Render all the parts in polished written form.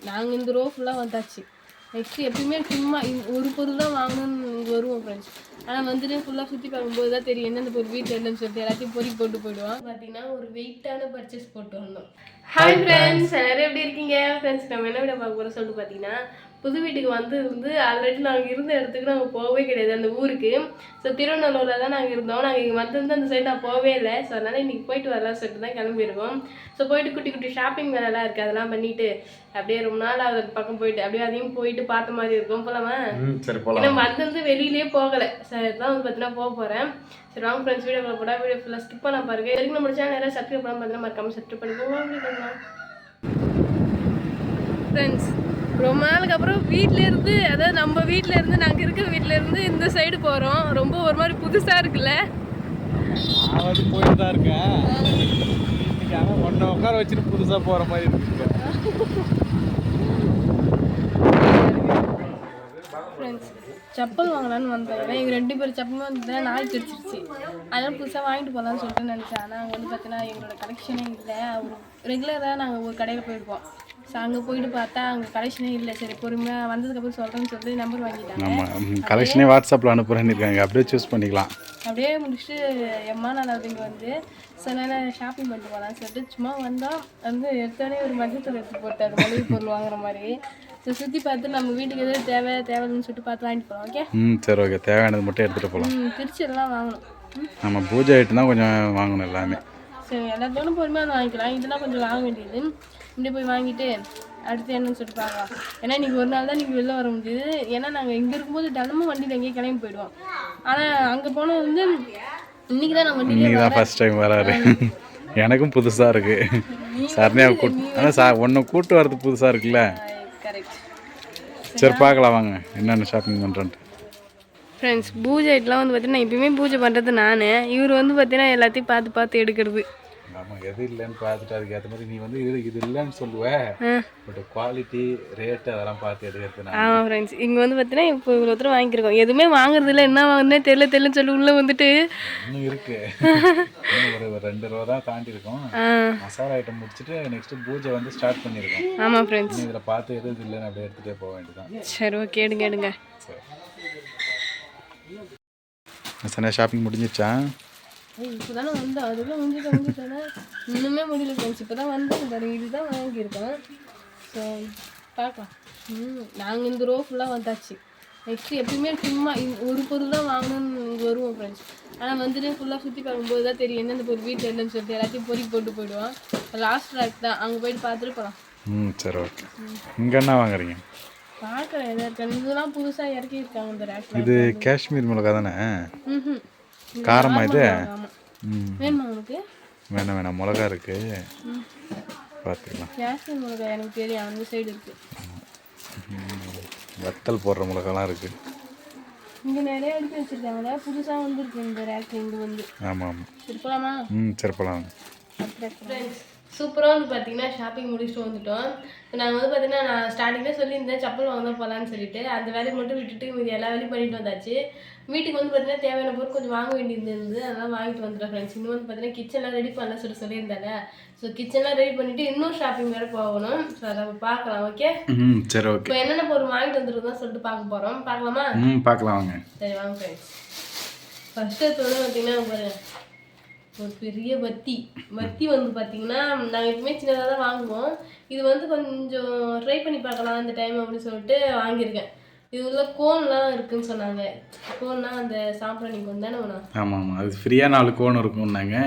நாங்கள் இந்த ரோ ஃபுல்லாக வந்தாச்சு. நெக்ஸ்ட்டு எப்பயுமே சும்மா ஒரு பொருள் தான் வாங்கணும்னு இங்கே வருவோம் ஃப்ரெண்ட்ஸ். ஆனால் வந்துட்டு ஃபுல்லாக சுற்றி பார்க்கும்போது தான் தெரியும் எந்தெந்த பொருள் வீட்டில் இல்லைன்னு சொல்லிட்டு எல்லாத்தையும் பொறி போட்டு போயிடுவோம். பார்த்தீங்கன்னா ஒரு வெயிட்டான பர்ச்சேஸ் போட்டு வந்தோம். ஹாய் ஃப்ரெண்ட்ஸ், எல்லாரும் எப்படி இருக்கீங்க ஃப்ரெண்ட்ஸ்? நம்ம என்ன விட பார்க்க போகிறோம் சொல்லிட்டு பார்த்தீங்கன்னா, புது வீட்டுக்கு வந்து ஆல்ரெடி நாங்கள் இருந்த இடத்துக்கு நாங்கள் போகவே கிடையாது, அந்த ஊருக்கு. ஸோ திருவண்ணூரில் தான் நாங்கள் இருந்தோம். நாங்கள் இங்கே வந்து அந்த சைடு நான் போகவே இல்லை. ஸோ அதனால் இன்றைக்கி போயிட்டு வரலாம் சொல்லிட்டு தான் கிளம்பிடுவோம். ஸோ போயிட்டு குட்டி குட்டி ஷாப்பிங் வேலைலாம் இருக்குது, அதெல்லாம் பண்ணிவிட்டு அப்படியே ரொம்ப நாள் அது பக்கம் போயிட்டு அப்படியே அதையும் போயிட்டு பார்த்த மாதிரி இருக்கும். போகலாமா? சரி போகலாம். ஏன்னா வந்து வெளியிலேயே போகலை. சார் தான் வந்து பார்த்தீங்கன்னா போக போகிறேன். சரி வாங்க ஃப்ரெண்ட்ஸ், வீடியோக்குள்ள போட வீடியோ ஃபுல்லாக ஸ்கிப் பண்ண பாருங்க. வரைக்கும் நம்ம சேனல் நிறைய சப்ஸ்கிரைப் பண்ணாமல் பார்த்தீங்கன்னா மறக்காமல் சப்ஸ்கிரைப் பண்ணிக்கோங்க. அப்படின்னா ஃப்ரெண்ட்ஸ், ரொம்ப நாளுக்கு அப்புறம் வீட்டிலேருந்து, அதாவது நம்ம வீட்டிலேருந்து நாங்கள் இருக்கிற வீட்டிலேருந்து இந்த சைடு போகிறோம். ரொம்ப ஒரு மாதிரி புதுசாக இருக்குல்ல? நான் வந்து போயிட்டு தான் இருக்கேன். இன்னைக்கு ஆனால் ஒன்றை உட்கார வச்சுட்டு புதுசாக போகிற மாதிரி இருக்கு. ஃப்ரெண்ட்ஸ், செப்பல் வாங்கலான்னு வந்தாங்க. எங்கள் 2 பேர் செப்பலும் வந்து நாள் தெரிச்சிருச்சு. அதெல்லாம் புதுசாக வாங்கிட்டு போகலான்னு சொல்லிட்டு நினச்சேன். ஆனால் அங்கே வந்து பார்த்தீங்கன்னா எங்களோட கலெக்ஷனே இல்லை. ஒரு ரெகுலராக நாங்கள் ஒரு கடையில் போயிருப்போம். ஸோ அங்கே போயிட்டு பார்த்தா அங்கே கலெக்ஷனே இல்லை. சரி பொறுமையாக வந்ததுக்கப்புறம் சொல்கிறேன்னு சொல்லிட்டு நம்பர் வாங்கிட்டாங்க. ஆமாம், கலெக்ஷனே வாட்ஸ்அப்பில் அனுப்புகிறேன்னு இருக்காங்க. அப்படியே சூஸ் பண்ணிக்கலாம். அப்படியே முடிச்சுட்டு எம்மா நான் இங்கே வந்து சில நேரம் ஷாப்பிங் பண்ணிட்டு போகலான்னு சொல்லிட்டு சும்மா வந்தோம். வந்து எடுத்தோடனே ஒரு மஞ்சத்தூள் எடுத்து போட்டு அது மளிகை பொருள் வாங்குற மாதிரி. ஸோ சுற்றி பார்த்து நம்ம வீட்டுக்கு எதாவது தேவைன்னு சொல்லிட்டு பார்த்து வாங்கிட்டு போகலாம். ஓகே? சரி ஓகே, தேவையானது மட்டும் எடுத்துகிட்டு போகலாம். திருச்சியெல்லாம் வாங்கணும். நம்ம பூஜை ஐட்டம் தான் கொஞ்சம் வாங்கணும் எல்லாமே. சரி, எல்லாத்தோடும் பொறுமையாக வாங்கிக்கலாம். இதெல்லாம் கொஞ்சம் வாங்க வேண்டியது. இப்படி போய் வாங்கிட்டு அடுத்து என்னன்னு சொல்லிட்டு பார்க்கலாம். ஏன்னா இன்றைக்கி ஒரு நாள் தான் நீங்கள் வெளில வர முடியுது. ஏன்னா நாங்கள் இங்கே இருக்கும்போது தினமும் வண்டியில் எங்கேயும் கிளம்பி போயிடுவோம். ஆனால் அங்கே போனால் வந்து இன்றைக்கி தான் நான் வண்டியில் தான் ஃபர்ஸ்ட் டைம் வராரு. எனக்கும் புதுசாக இருக்குது. சரணியாக கூட்டு, ஆனால் ஒன்று கூட்டு வரது புதுசாக இருக்குல்ல. கரெக்ட். சரி பார்க்கலாம் வாங்க என்னென்ன ஷாப்பிங் பண்ணுறேன்ட்டு. ஃப்ரெண்ட்ஸ், பூஜை ஐட்டெலாம் வந்து பார்த்தீங்கன்னா எப்பயுமே பூஜை பண்ணுறது நான். இவர் வந்து பார்த்தீங்கன்னா எல்லாத்தையும் பார்த்து எடுக்கிறது. ஆமாம், எது இல்லைன்னு பார்த்துட்டு அதுக்கு ஏற்ற மாதிரி நீ வந்து இது இல்லைன்னு சொல்லுவேன். பட் குவாலிட்டி ரேட்டு அதெல்லாம் பார்த்து எடுக்கிறது. ஆமாம் ஃப்ரெண்ட்ஸ், இங்கே வந்து பார்த்தீங்கன்னா இப்போ இவ்வளோ தூரம் வாங்கியிருக்கோம். எதுவுமே வாங்குறது இல்லை, என்ன வாங்கினே தெரியலன்னு சொல்லி உள்ளே வந்துட்டு இன்னும் இருக்கு. ஒரு 2 ரூபா தான் தாண்டி இருக்கும். மசாலா ஐட்டம் முடிச்சுட்டு நெக்ஸ்ட் பூஜை வந்து ஸ்டார்ட் பண்ணியிருக்கோம். ஆமாம் ஃப்ரெண்ட்ஸ், இதில் பார்த்து எது இல்லைன்னு அப்படியே எடுத்துகிட்டே போக வேண்டியதான். சரி ஓகே, எடுங்க. சரி, ஷாப்பிங் முடிஞ்சிச்சா? இப்போ தானே வந்தோம், அதுக்குள்ளே முடிஞ்சுட்டானே இன்னுமே முடியல ஃப்ரெண்ட்ஸ். இப்போ தான் வந்தோம் பாருங்க, இதுதான் வாங்கியிருக்கோம். ஸோ பார்க்கலாம். நாங்கள் இந்த ரோ ஃபுல்லாக வந்தாச்சு. நெக்ஸ்ட்டு எப்பயுமே சும்மா ஒரு பொருள் தான் வாங்கணும்னு இங்கே வருவோம் ஃப்ரெண்ட்ஸ். ஆனால் வந்துட்டு ஃபுல்லாக சுற்றி பார்க்கும்போது தான் தெரியும் எந்தெந்த பொருள் வீட்டில் இல்லைன்னு சொல்லிட்டு எல்லாத்தையும் பொறி போட்டு போயிடுவோம். லாஸ்ட் ட்ராக் தான், அங்கே போயிட்டு பார்த்துட்டு போகலாம். சரி ஓகே. இங்கே என்ன வாங்குறீங்க? பார்க்குறேன் எதாவது இருக்காங்க. இதெல்லாம் புதுசாக இறக்கியிருக்காங்க இந்த ரேக். இது காஷ்மீர் மிளகா தானே? காரமா இது? வேணுமா உனக்கு? வேணாம், மிளகா இருக்கு, பார்த்துக்கலாம். காஷ்மீர் மிளகா எனக்கு தெரியும், அந்த சைடு இருக்கு. வத்தல் போடுற மிளகாலாம் இருக்கு. இங்கே நிறைய எடுத்து வச்சிருக்காங்க, புதுசாக வந்துருக்கு இந்த ரேக் இங்கே வந்து. ஆமாம். சரி போகலாமா? சரி போகலாம். சூப்பராக வந்து பார்த்தீங்கன்னா ஷாப்பிங் முடிச்சுட்டு வந்துட்டோம். நாங்கள் வந்து பார்த்தீங்கன்னா நான் ஸ்டார்டிங்கில் சொல்லியிருந்தேன் செப்பல் வாங்க தான் போகலான்னு சொல்லிட்டு, அந்த வேலையை மட்டும் விட்டுட்டு மீதி எல்லா வேலையும் பண்ணிட்டு வந்தாச்சு. வீட்டுக்கு வந்து பார்த்தீங்கன்னா தேவையான பொருள் கொஞ்சம் வாங்க வேண்டியது இருந்தது, அதெல்லாம் வாங்கிட்டு வந்துட்டோம் ஃப்ரெண்ட்ஸ். இன்னும் வந்து பார்த்தீங்கன்னா கிச்சன்லாம் ரெடி பண்ணல சொல்லியிருந்தாங்க. ஸோ கிச்சன்லாம் ரெடி பண்ணிவிட்டு இன்னும் ஷாப்பிங் வேறு போகணும். ஸோ அதை பார்க்கலாம். ஓகே? சரி ஓகே. இப்போ என்னென்ன பொருள் வாங்கிட்டு வந்துருக்கோம் சொல்லிட்டு பார்க்க போகிறோம். பார்க்கலாமா? பார்க்கலாம் வாங்க. சரி வாங்க ஃப்ரெண்ட்ஸ். ஃபஸ்ட்டு வந்து பார்த்தீங்கன்னா பாருங்கள், ஒரு பெரிய வத்தி வந்து பார்த்தீங்கன்னா நாங்கள் எப்பவுமே சின்னதாக தான் வாங்குவோம். இது வந்து கொஞ்சம் ட்ரை பண்ணி பார்க்கலாம் இந்த டைம் அப்படின்னு சொல்லிட்டு வாங்கியிருக்கேன். இது உள்ள கோன்லாம் இருக்குதுன்னு சொன்னாங்க. கோன்னா அந்த சாம்பிராணி கோன் தானே ஒன்றா? ஆமாம், அது ஃப்ரீயாக 4 கோன் இருக்கும்னாங்க.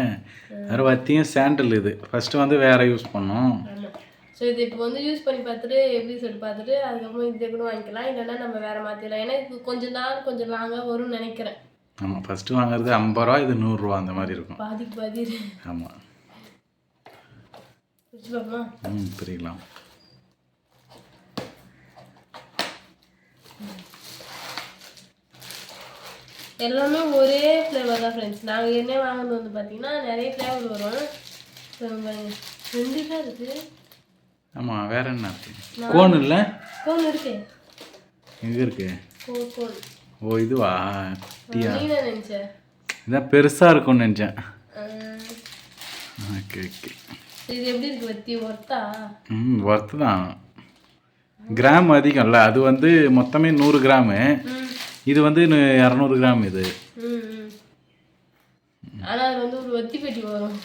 வேறு வத்தியும் சாண்டல் இது ஃபஸ்ட்டு வந்து வேறு யூஸ் பண்ணோம். ஆமாம். ஸோ இது இப்போ வந்து யூஸ் பண்ணி பார்த்துட்டு எப்படி சொல்லிட்டு பார்த்துட்டு அதுக்கப்புறம் இதை கூட வாங்கிக்கலாம், இல்லைன்னா நம்ம வேறு மாற்றிடலாம். ஏன்னா இது கொஞ்சம் லாங்காக வரும்னு நினைக்கிறேன். ஆமாம், ஃபஸ்ட்டு வாங்குறது 50 ரூபா, இது 100 ரூபா அந்த மாதிரி இருக்கும். பாதி. ஆமாம், புரியலாம். எல்லாமே ஒரே ஃப்ளேவர் தான் ஃப்ரெண்ட்ஸ். நாங்கள் என்ன வாங்கினது வந்து பார்த்தீங்கன்னா நிறைய ஃப்ளேவர் வரும். 2 தான் இருக்குது. ஆமாம், வேற என்ன இருக்குது? கோன் இல்லை? கோன் இருக்கு. எங்கே இருக்கு? கோன். ஓ இதுவா? நீ என்ன நினச்ச? இதான் பெருசாக இருக்கும்னு நினச்சேன். ஓகே. இது எப்படி இருக்கு வத்தி? ஒர்த்தா? ஒர்த்து தான். கிராம் அதிகம்ல, அது வந்து மொத்தமே 100 கிராமு, இது வந்து 200 கிராம் இது. ஆனால் அது வந்து ஒரு வத்தி பெட்டி வரும்.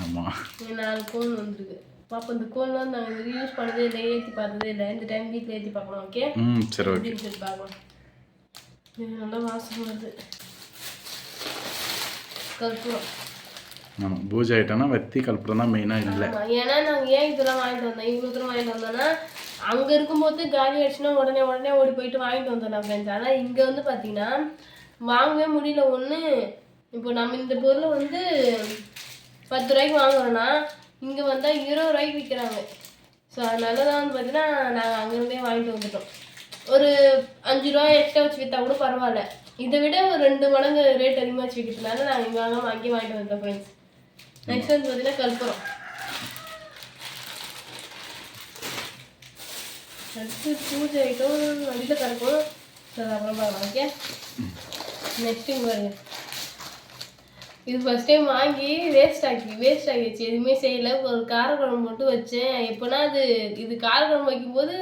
ஆமாம், 4 கோன் வந்துருக்கு. பாப்பா இந்த கோன்லாம் நாங்கள் யூஸ் பண்ணதே இல்லை, ஏற்றி பார்த்ததே இல்லை. இந்த டைம் வீட்டில் ஏற்றி பார்க்கலாம். ஓகே, சரி, ஓகே. சொல்லி பார்க்கலாம். இது நல்லா வாசம் வருது. கற்பூரம். ஆமாம், பூஜை ஐட்டம்னா வத்தி கற்பூரம் தான் மெயினாக இல்லை. ஏன்னா நாங்கள் ஏன் இதெல்லாம் வாங்கிட்டு வந்தோம், இவ்வளோ தூரம் வாங்கிட்டு வந்தோம்னா, அங்கே இருக்கும்போது காலி ஆயிடுச்சுன்னா உடனே ஓடி போயிட்டு வாங்கிட்டு வந்தோம் நான் ஃப்ரெண்ட்ஸ். ஆனால் இங்கே வந்து பார்த்தீங்கன்னா வாங்கவே முடியல. ஒன்று இப்போ நம்ம இந்த பொருளை வந்து 10 ரூபாய்க்கு வாங்குறோன்னா இங்கே வந்தால் 20 ரூபாய்க்கு விற்கிறாங்க. ஸோ அதனால தான் வந்து பார்த்தீங்கன்னா நாங்கள் அங்கேருந்தே வாங்கிட்டு வந்துட்டோம். ஒரு 5 ரூபா எக்ஸ்ட்ரா வச்சு விற்றா கூட பரவாயில்ல, இதை விட ஒரு 2 மடங்கு ரேட் அதிகமாக வச்சு விற்கிறதுனால நாங்கள் இங்கே வாங்கி வாங்கிட்டு வந்துட்டோம் ஃப்ரெண்ட்ஸ். நெக்ஸ்ட் வந்து பார்த்தீங்கன்னா கற்பூரம். அடுத்து பூஜை ஐட்டம் அடியில் கறக்கும். சரி, அப்புறம் பார்க்கலாம். ஓகே, நெக்ஸ்ட்டு பாருங்க. இது ஃபஸ்ட் டைம் வாங்கி வேஸ்ட் ஆகிடுச்சு. எதுவுமே செய்யலை. ஒரு காரக்குழம்பு மட்டும் வச்சேன். எப்போனா இது காரக்குழம்பு வைக்கும்போது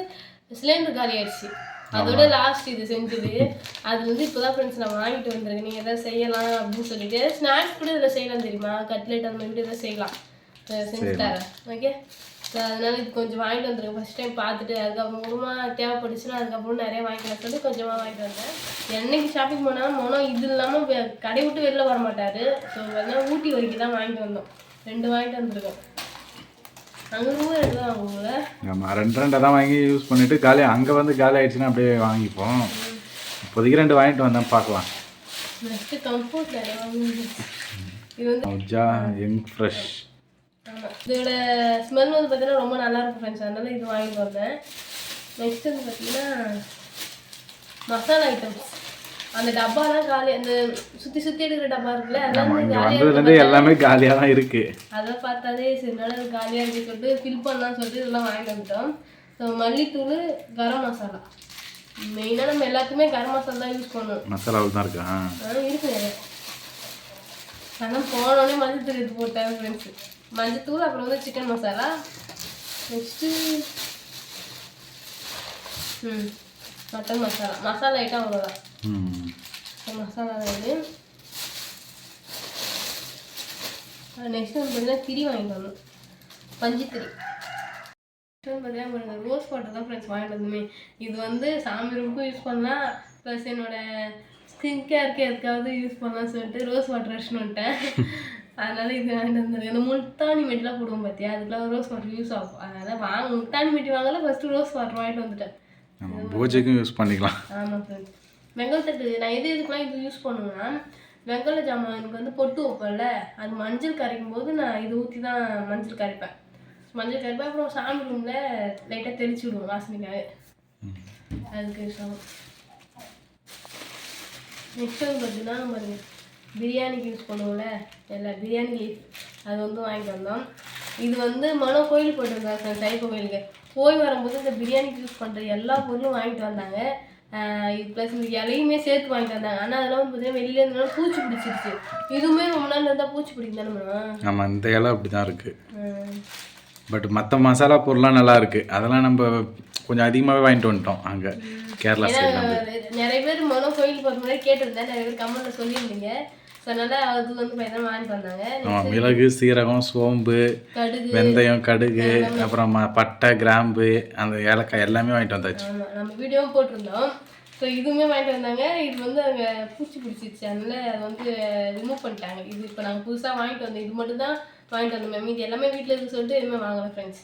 சிலிண்டர் காலி ஆயிடுச்சு. அதோட லாஸ்ட் இது செஞ்சது. அது வந்து இப்போ தான் ஃப்ரெண்ட்ஸ் நான் வாங்கிட்டு வந்திருக்கேன். நீங்கள் எதாவது செய்யலாம் அப்படின்னு சொல்லிட்டு ஸ்நாக்ஸ் கூட இதில் செய்யலாம் தெரியுமா, கட்லெட் அந்த மாதிரி எதாவது செய்யலாம், செஞ்சு தரேன். ஓகே, ஸோ அதனால இது கொஞ்சம் வாங்கிட்டு வந்துருக்கேன். ஃபஸ்ட் டைம் பார்த்துட்டு அதுக்கப்புறமா தேவைப்பட்டுச்சுன்னா அதுக்கப்புறம் நிறைய வாங்கிக்கலாம் சொல்லி கொஞ்சமாக வாங்கிட்டு வந்தேன். என்னைக்கு ஷாப்பிங் போனாலும் இது இல்லாமல் கடை விட்டு வெளில வர மாட்டார். ஸோ அதனால் ஊட்டி வரைக்கும் தான் வாங்கிட்டு வந்தோம். 2 வாங்கிட்டு வந்துருக்கோம். அங்கே ரூபா 2 தான் வாங்குவோம்ல. ஆமாம், 2 தான் வாங்கி யூஸ் பண்ணிவிட்டு காலி அங்கே வந்து காலி ஆகிடுச்சுன்னா அப்படியே வாங்கிப்போம். இப்போதைக்கு 2 வாங்கிட்டு வந்தேன், பார்க்கலாம். நெக்ஸ்ட்டு கம்ஃபர்ட் வாங்கி. இது வந்து யங் ஃப்ரெஷ். ஆமாம், இதோட ஸ்மெல் வந்து பார்த்தீங்கன்னா ரொம்ப நல்லாயிருக்கும் ஃப்ரெண்ட்ஸ். அதனால இது வாங்கிட்டு வந்தேன். நெக்ஸ்ட் வந்து பார்த்தீங்கன்னா மசாலா ஐட்டம்ஸ். அந்த டப்பாலாம் காலி, அந்த சுற்றி எடுக்கிற டப்பா இருக்குல்ல, வந்ததுலேருந்து எல்லாமே காலியாக தான் இருக்குது. அதை பார்த்தாலே சரி நல்லா காலியாக இருக்குன்னு சொல்லிட்டு ஃபில் பண்ணலான்னு சொல்லிட்டு இதெல்லாம் வாங்கிட்டு வந்துட்டோம். ஸோ மல்லித்தூள், கரம் மசாலா. மெயினாக நம்ம எல்லாத்துக்குமே கரம் மசாலா தான் யூஸ் பண்ணுவோம். மசாலாவில் தான் இருக்கா? இருக்குது. ஆனால் போனோடனே மஞ்சத்தூள் எடுத்து போட்டாங்க ஃப்ரெண்ட்ஸு. மஞ்சத்தூள், அப்புறம் வந்து chicken masala. Next mutton masala item அவ்வளோதான். மசாலா இது. நெக்ஸ்ட் வந்து பார்த்தீங்கன்னா திரி வாங்கிட்டு வந்தோம், பஞ்சுத்திரி. பார்த்தீங்கன்னா ரோஸ் வாட்டர் தான் ஃப்ரெண்ட்ஸ் வாங்கிட்டு வந்தோமே. இது வந்து சாமி ரூமுக்கும் யூஸ் பண்ணலாம், ப்ளஸ் என்னோட ஸ்கின் கேருக்கு எதுக்காவது யூஸ் பண்ணலாம்னு சொல்லிட்டு ரோஸ் வாட்டர் வச்சுன்னு வந்துட்டேன். அதனால இது வாங்கிட்டு வந்துருக்கேன். இந்த முல்தானி மெட்டிலாம் போடுவோம் பார்த்தியா, அதுக்கெலாம் ரோஸ் வாட்டர் யூஸ் ஆகும். அதனால் முல்தானி மெட்டி வாங்கல, ஃபஸ்ட்டு ரோஸ் வாட்டர் வாங்கிட்டு வந்துட்டேன். பூஜைக்கும் யூஸ் பண்ணிக்கலாம். ஆமாம் ஃப்ரெண்ட்ஸ். வெங்கலத்தட்டு நான் எதுக்கெலாம் இது யூஸ் பண்ணுவேன்னா, வெங்கல ஜாமான் எனக்கு வந்து பொட்டு வைப்பேன்ல, அது மஞ்சள் கரைக்கும் போது நான் இது ஊற்றி தான் மஞ்சள் கரைப்பேன். அப்புறம் சாமி ரூமில் லைட்டாக தெளிச்சு விடுவோம் வாசனைக்காக, அதுக்கு யூஸ் ஆகும். நெக்ஸ்ட் வந்து பார்த்தீங்கன்னா நம்ம பிரியாணிக்கு யூஸ் பண்ணுவோம்ல, பிரியாணி லீஃப், அது வந்து வாங்கிட்டு வந்தோம். இது வந்து கோயில் போயிட்டு வந்தாங்க சார், தைப்ப கோயிலுக்கு போய் வரும்போது இந்த பிரியாணிக்கு யூஸ் பண்ணுற எல்லா பொருளும் வாங்கிட்டு வந்தாங்க. இது ப்ளஸ் இந்த இலையுமே சேர்த்து வாங்கிட்டு வந்தாங்க. ஆனால் அதெல்லாம் வந்து பார்த்தீங்கன்னா வெளியில இருந்தாலும் பூச்சி பிடிச்சிருச்சு. இதுவுமே ரொம்ப நாள் இருந்தால் பூச்சி பிடிக்கும் தானே. ஆமாம், இந்த இலை அப்படி தான் இருக்குது. பட் மற்ற மசாலா பொருள்லாம் நல்லா இருக்குது. அதெல்லாம் நம்ம கொஞ்சம் அதிகமாகவே வாங்கிட்டு வந்துட்டோம் அங்கே கேரளா சைடில். நிறைய பேர் கோயிலுக்கு போகிற முன்னாடி கேட்டிருந்தேன், நிறைய பேர் கமெண்ட்டில் சொல்லியிருந்தீங்க. ஸோ அதனால் அது வந்து பார்த்தீங்கன்னா வாங்கிட்டு வந்தாங்க. மிளகு, சீரகம், சோம்பு, வெந்தயம், கடுகு, அப்புறம் பட்டை, கிராம்பு, அந்த ஏலக்காய் எல்லாமே வாங்கிட்டு வந்தாச்சு. ஆமாம், நம்ம வீடியோவும் போட்டிருந்தோம். ஸோ இதுவுமே வாங்கிட்டு வந்தாங்க. இது வந்து அங்கே பூச்சி பிடிச்சிருச்சு, அதனால் அது வந்து ரிமூவ் பண்ணிட்டாங்க. இது இப்போ நாங்கள் புதுசாக வாங்கிட்டு வந்தோம். இது மட்டும் தான் வாங்கிட்டு வந்தோம். மீதி எல்லாமே வீட்டில் இருக்கு சொல்லிட்டு எதுவுமே வாங்கலை ஃப்ரெண்ட்ஸ்.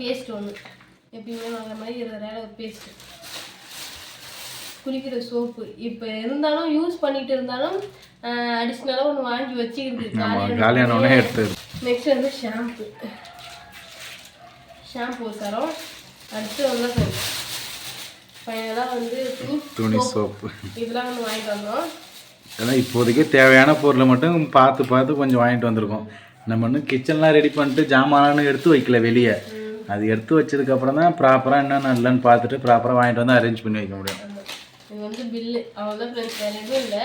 பேஸ்ட் ஒன்று எப்பயுமே வாங்குற மாதிரி 20,000 ஒரு பேஸ்ட்டு. குளிக்கிற சோப்பு இப்போ இருந்தாலும் யூஸ் பண்ணிட்டு இருந்தாலும் அடிஷ்னலாக ஒன்று வாங்கி வச்சுக்கிறது காலியானோடனே எடுத்து. நெக்ஸ்ட் வந்து ஷாம்பு தரோம். அடுத்து வந்து ஃபைனலாக வந்து துணி சோப்பு, இதெல்லாம் வந்து வாங்கிட்டு வந்தோம். இதெல்லாம் இப்போதைக்கு தேவையான பொருளை மட்டும் பார்த்து கொஞ்சம் வாங்கிட்டு வந்திருக்கோம். நம்ம இன்னும் கிச்சன்லாம் ரெடி பண்ணிட்டு ஜாமான்னு எடுத்து வைக்கல வெளியே. அது எடுத்து வச்சதுக்கப்புறம் தான் ப்ராப்பராக என்னென்ன இல்லைன்னு பார்த்துட்டு ப்ராப்பராக வாங்கிட்டு வந்து அரேஞ்ச் பண்ணி வைக்க முடியும். இது வந்து பில்லு அவ்வளோதான் ஃப்ரெண்ட்ஸ், வேறு எதுவும் இல்லை.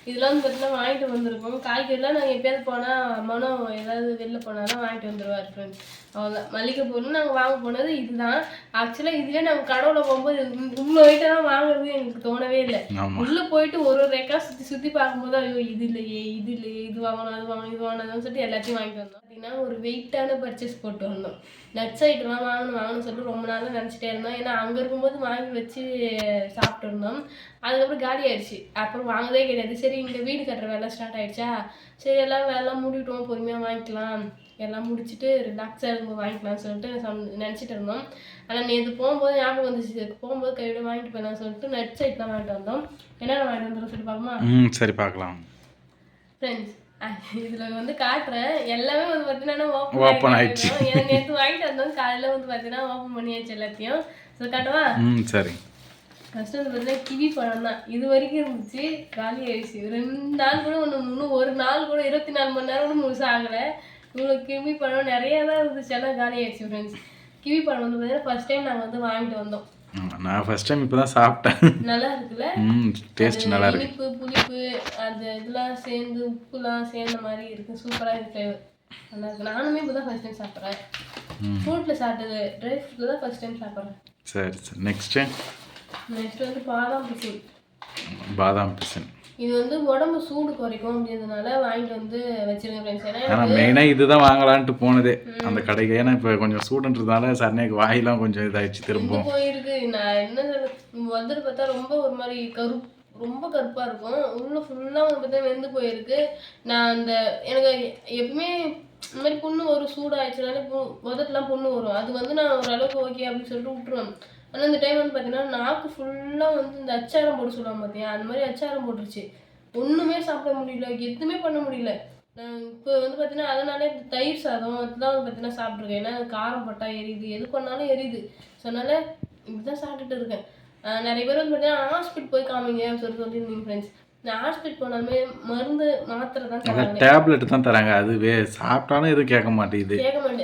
இதெல்லாம் வந்து பார்த்தீங்கன்னா வாங்கிட்டு வந்திருக்கோம். காய்கறிலாம் நாங்கள் எப்பயாவது போனால் மனம் ஏதாவது வெளில போனாலும் வாங்கிட்டு வந்துடுவார் ஃப்ரெண்ட்ஸ். அவ்வளோதான். மளிகை பொருள் நாங்கள் வாங்க போனது இதுதான். ஆக்சுவலாக இதுவே நாங்கள் கடவுளில் போகும்போது இவ்வளோ ஐட்டம்லாம் வாங்குறது எனக்கு தோணவே இல்லை. உள்ளே போயிட்டு ஒரு ரெக்கா சுற்றி பார்க்கும்போது ஐயோ இது இல்லையே இது வாங்கணும் அது வாங்கணும் இது வாங்கணும்னு சொல்லிட்டு எல்லாத்தையும் வாங்கிட்டு வந்தோம். பார்த்தீங்கன்னா ஒரு வெயிட்டான பர்ச்சேஸ் போட்டு வந்தோம். நட்ஸ் ஐட்டம்லாம் வாங்கணும்னு சொல்லிட்டு ரொம்ப நாளாக நினச்சிட்டே இருந்தோம். ஏன்னா அங்கே இருக்கும்போது வாங்கி வச்சு சாப்பிட்டு இருந்தோம். அதுக்கப்புறம் காலி ஆயிடுச்சு. அப்புறம் வாங்கவே கிடையாது. சரி இங்கே வீடு கட்டுற வேலை ஸ்டார்ட் ஆயிடுச்சா, சரி எல்லாம் வேலைலாம் மூடிட்டோம், பொறுமையாக வாங்கிக்கலாம், எல்லாம் முடிச்சுட்டு ரிலாக்ஸாக இருக்கும்போது வாங்கிக்கலாம்னு சொல்லிட்டு நினச்சிட்டு இருந்தோம். ஆனால் நேற்று போகும்போது ஞாபகம் வந்துச்சு, போகும்போது கையோட வாங்கிட்டு போயிடலாம் சொல்லிட்டு நட்ஸ் ஐட்டம்லாம் வாங்கிட்டு வந்தோம். என்னென்ன வாங்கிட்டு வந்துடும் சொல்லி பார்க்கமா? சரி பார்க்கலாம் ஃப்ரெண்ட்ஸ். இதில் வந்து காட்டுறேன் எல்லாமே வந்து பார்த்தீங்கன்னா ஓப்பன் ஆயிடுச்சு. எனக்கு நேற்று வாங்கிட்டு வந்தோம், காலையில் வந்து பார்த்தீங்கன்னா ஓப்பன் பண்ணியாச்சு எல்லாத்தையும். ஸோ காட்டுவா? சரி. ஃபஸ்ட்டு வந்து பார்த்தீங்கன்னா கிவி பழம் தான் இது வரைக்கும் இருந்துச்சு, காலி ஆயிடுச்சு. 2 நாள் கூட இன்னும் ஒரு நாள் கூட 24 மணி நேரம் கூட முழுசாக ஆகலை. இவ்வளோ கிவி பழம் நிறையா தான் இருந்துச்சு, எல்லாம் காலி ஆயிடுச்சு ஃப்ரெண்ட்ஸ். கிவி பழம் வந்து பார்த்தீங்கன்னா ஃபஸ்ட் டைம் நாங்கள் வந்து வாங்கிட்டு வந்தோம். நான் ஃபர்ஸ்ட் டைம் இப்போ தான் சாப்பிட்டேன். நல்லா இருக்குல்ல? டேஸ்ட் நல்லா இருக்கு. இனிப்பு புளிப்பு அது இதெல்லாம் சேர்ந்து உப்புலாம் சேர்ந்த மாதிரி இருக்குது. சூப்பராக இருக்குது, ஃப்ளேவர் நல்லா இருக்குது. நானுமே இப்போ தான் ஃபஸ்ட் டைம் சாப்பிட்றேன். ஃப்ரூட்டில் சாப்பிட்டது, ட்ரை ஃப்ரூட்டில் தான் ஃபஸ்ட் டைம் சாப்பிட்றேன். சரி சரி. நெக்ஸ்ட்டு வந்து பாதாம் பிசின். பாதாம் பிசின் இது வந்து உடம்பு சூடு குறைக்கும் அப்படின்றதுனால வாங்கிட்டு வந்து வச்சிருக்கேன் ஃப்ரெண்ட்ஸ். ஆனால் மெயினாக இதுதான் வாங்கலான்ட்டு போனதே அந்த கடைக்கு. ஏன்னா இப்போ கொஞ்சம் சூடுன்றதுனால சரணைக்கு வாயிலாம் கொஞ்சம் இதாகிடுச்சு. திரும்பவும் போயிருக்கு. நான் என்ன சொல்ல, வந்துட்டு பார்த்தா ரொம்ப ஒரு மாதிரி ரொம்ப கருப்பாக இருக்கும். உள்ள ஃபுல்லாக வந்து பார்த்தா வெந்து போயிருக்கு. நான் அந்த எனக்கு எப்பவுமே இந்த மாதிரி புண்ணு வரும், சூடாகிடுச்சுனாலே உதட்டுலாம் புண்ணு வரும். அது வந்து நான் ஓரளவுக்கு ஓகே அப்படின்னு சொல்லிட்டு விட்டுருவேன். ஆனால் இந்த டைம் வந்து பார்த்தீங்கன்னா நாக்கு ஃபுல்லாக வந்து இந்த அச்சாரம் போட்டு சொல்லுவாங்க பார்த்தியா, அந்த மாதிரி அச்சாரம் போட்டுருச்சு. ஒன்றுமே சாப்பிட முடியல, எதுவுமே பண்ண முடியல. நான் இப்போ வந்து பார்த்தீங்கன்னா அதனாலே இந்த தயிர் சாதம் அதுதான் வந்து பார்த்தீங்கன்னா சாப்பிட்ருக்கேன். ஏன்னா காரம் பட்டா எரியுது, எது பண்ணாலும் எரியுது. ஸோ அதனால் இப்படி தான் சாப்பிட்டுட்டு இருக்கேன். நிறைய பேர் வந்து பார்த்தீங்கன்னா ஹாஸ்பிட்டல் போய் காமிங்க அப்படின்னு சொல்லியிருந்தீங்க ஃப்ரெண்ட்ஸ். நான் ஹாஸ்பிட்டல் போனாலுமே மருந்து மாத்திரை தான் தராங்க, டேப்லெட் தான் தராங்க. அதுவே சாப்பிட்டாலும் எதுவும் கேட்க மாட்டேங்குது.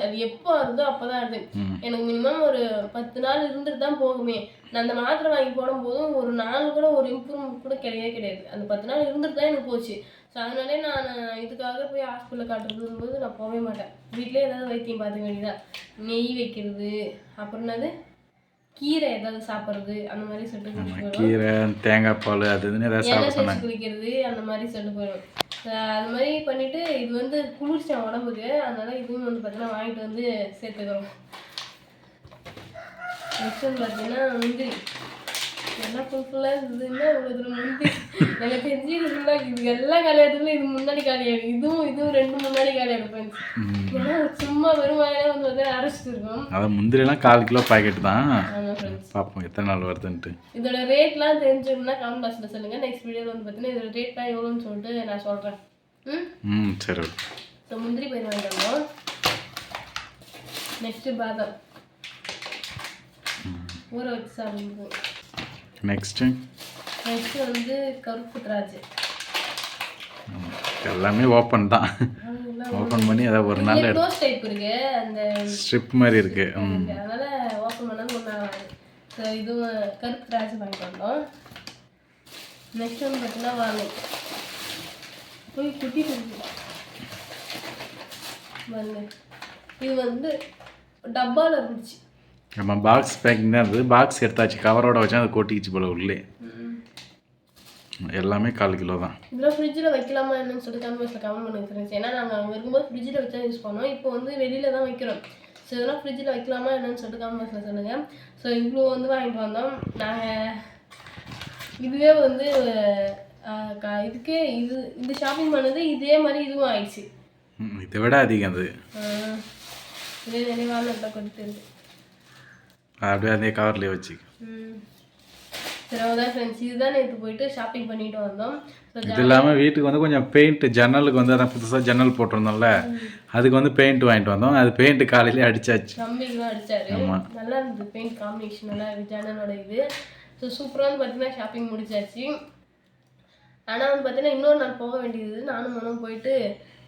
அது எப்போ வருதோ அப்போ தான் வருது. எனக்கு மினிமம் ஒரு 10 நாள் இருந்துட்டு தான் போகுமே. நான் அந்த மாத்திரை வாங்கி போடும்போதும் ஒரு நாள் கூட ஒரு இம்ப்ரூவ்மெண்ட் கூட கிடையாது. அந்த 10 நாள் இருந்துட்டு தான் எனக்கு போச்சு. ஸோ அதனாலே நான் இதுக்காக போய் ஹாஸ்பிட்டலில் காட்டுறதும் போது நான் போகவே மாட்டேன். வீட்டிலே ஏதாவது வைத்தியம் பார்த்துக்க வேண்டியதான். நெய் வைக்கிறது, அப்புறம் என்னது கீரை ஏதாவது சாப்பிட்றது, அந்த மாதிரி சொல்லிட்டு கீரை தேங்காய் பால் அது இதுன்னு ஏதாவது சாப்பிட குளிக்கிறது, அந்த மாதிரி சொல்லிட்டு போயிடும். அது மாதிரி பண்ணிட்டு இது வந்து குளிர்ச்சி உடம்புக்கு, அதனால இதுவும் வந்து பார்த்தீங்கன்னா வாங்கிட்டு வந்து சேர்த்துக்கிறோம். நெக்ஸ்ட் வந்து பார்த்தீங்கன்னா முந்திரி எல்லாம் ஃபுல்லாக இருந்ததுன்னா இவ்வளோ தூரம் முந்திரி எனக்கு தெரிஞ்சு இது ஃபுல்லாக இது எல்லாம் காலியாகிறதுக்குள்ள இது முன்னாடி காலியாகிடும். இதுவும் 2 முன்னாடி காலியாகிடும் ஃப்ரெண்ட்ஸ். ஏன்னா சும்மா வெறும் வாயிலே வந்து பார்த்தீங்கன்னா அரைச்சிட்டு இருக்கோம். அதான் முந்திரிலாம் 4 கிலோ பாக்கெட் தான். பார்ப்போம் எத்தனை நாள் வருதுன்ட்டு. இதோட ரேட்லாம் தெரிஞ்சுக்கணும்னா கமெண்ட் பாக்ஸில் சொல்லுங்கள். நெக்ஸ்ட் வீடியோவில் வந்து பார்த்தீங்கன்னா இதோட ரேட்லாம் எவ்வளோன்னு சொல்லிட்டு நான் சொல்கிறேன். சரி. ஸோ முந்திரி பயிர் வாங்கிட்டோம். நெக்ஸ்ட்டு பாதாம் ஊற வச்சு சாப்பிடுவோம். நெக்ஸ்ட்டு வந்து கருப்பு திராட்சை. எல்லாமே ஓப்பன் தான். ஓப்பன் பண்ணி அதை ஒரு நாள் க்ளோஸ் டைப் இருக்கு, அந்த ஸ்ட்ரிப் மாதிரி இருக்கு. அதனால ஓப்பன் பண்ணாலும் ஒன்றா ஆகாது. ஸோ இதுவும் கருப்பு திராட்சை வாங்கிட்டு வந்தோம். நெக்ஸ்ட் வந்து பார்த்தீங்கன்னா வாழை போய் குட்டி வாங்க. இது வந்து டப்பாவில் இருந்துச்சு. நம்ம பாக்ஸ் பேக்கிங் தான் இருந்தது. பாக்ஸ் எடுத்தாச்சு, கவரோட வச்சா அது கொட்டிக்கிச்சு போல உள்ளே. எல்லாமே 4 கிலோ தான். இதெல்லாம் ஃப்ரிட்ஜில் வைக்கலாமா என்னன்னு சொல்லிட்டு கமெண்ட்ஸில் கமெண்ட் பண்ணி வச்சுருந்துச்சு. ஏன்னா நாங்கள் அங்கே இருக்கும்போது ஃப்ரிட்ஜில் வச்சா யூஸ் பண்ணோம். இப்போ வந்து வெளியில் தான் வைக்கிறோம். ஸோ இதெல்லாம் ஃப்ரிட்ஜில் வைக்கலாமா என்னன்னு சொல்லிட்டு கமெண்ட்ஸில் சொல்லுங்கள். ஸோ இவ்வளோ வந்து வாங்கிட்டு வந்தோம் நாங்கள். இதுவே வந்து இதுக்கே இந்த ஷாப்பிங் பண்ணது இதே மாதிரி இதுவும் ஆயிடுச்சு. இதை விட அதிகம் அது. இதே நிறைய வாழை கொடுத்து அப்படியே அதே கவர்லேயே வச்சு. சரி அதான் ஃப்ரெண்ட்ஸ், இதுதான் நேற்று போயிட்டு ஷாப்பிங் பண்ணிட்டு வந்தோம். இது இல்லாமல் வீட்டுக்கு வந்து கொஞ்சம் பெயிண்ட், ஜன்னலுக்கு வந்து அதான் புதுசாக ஜன்னல் போட்டிருந்தோம்ல, அதுக்கு வந்து பெயிண்ட் வாங்கிட்டு வந்தோம். அது பெயிண்ட் காலையிலே அடிச்சாச்சு, கம்பிங்கெலாம் அடிச்சாரு. நல்லா இருந்தது பெயிண்ட் காம்பினேஷன், நல்லா இருக்குது ஜன்னலோட இது. ஸோ சூப்பராக வந்து பார்த்தீங்கன்னா ஷாப்பிங் முடிச்சாச்சு. ஆனால் வந்து பார்த்தீங்கன்னா இன்னொரு நாள் போக வேண்டியது. நானும் மனம் போயிட்டு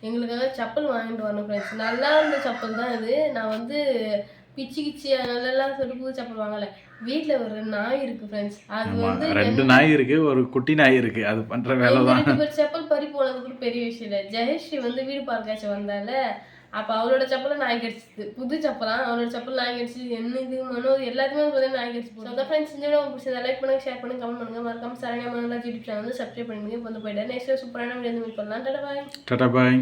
எங்களுக்காக செப்பல் வாங்கிட்டு வரணும் ஃப்ரெண்ட்ஸ். நல்லா இருந்த செப்பல் தான் இது. நான் வந்து பிச்சு கிச்சு நல்லா சொல்லிட்டு புது செப்பல் வாங்கல. வீட்டில் ஒரு நாய் இருக்கு ஃப்ரெண்ட்ஸ். அது வந்து 2 நாய் இருக்கு, ஒரு குட்டி நாய் இருக்கு. அது பண்ற வேலை தான். 2 பேர் செப்பல் பறி போனது கூட பெரிய விஷயம் இல்லை. ஜெயஸ்ரீ வந்து வீடு பார்க்காச்சும் வந்தால, அப்போ அவளோட செப்பலை நாய் கடிச்சிது. புது செப்பலாம் அவளோட செப்பல் நாய் கடிச்சிது. என்னது மனோ எல்லாத்துமே பார்த்தீங்கன்னா நாய் கடிச்சு போகும். அதான் ஃப்ரெண்ட்ஸ் இந்த வீடியோ உங்களுக்கு பிடிச்சதை லைக் பண்ணுங்க, ஷேர் பண்ணுங்க, கமெண்ட் பண்ணுங்க. மறக்காம சரண்யா மனோராஜ் யூடியூப் சேனல் வந்து சப்ஸ்கிரைப் பண்ணுங்க. இப்போ வந்து போயிட்டு நெக்ஸ்ட் சூப்பரான வீடியோ வந்து மீட் பண்ணலாம். டாடா பாய். டாடா பாய்.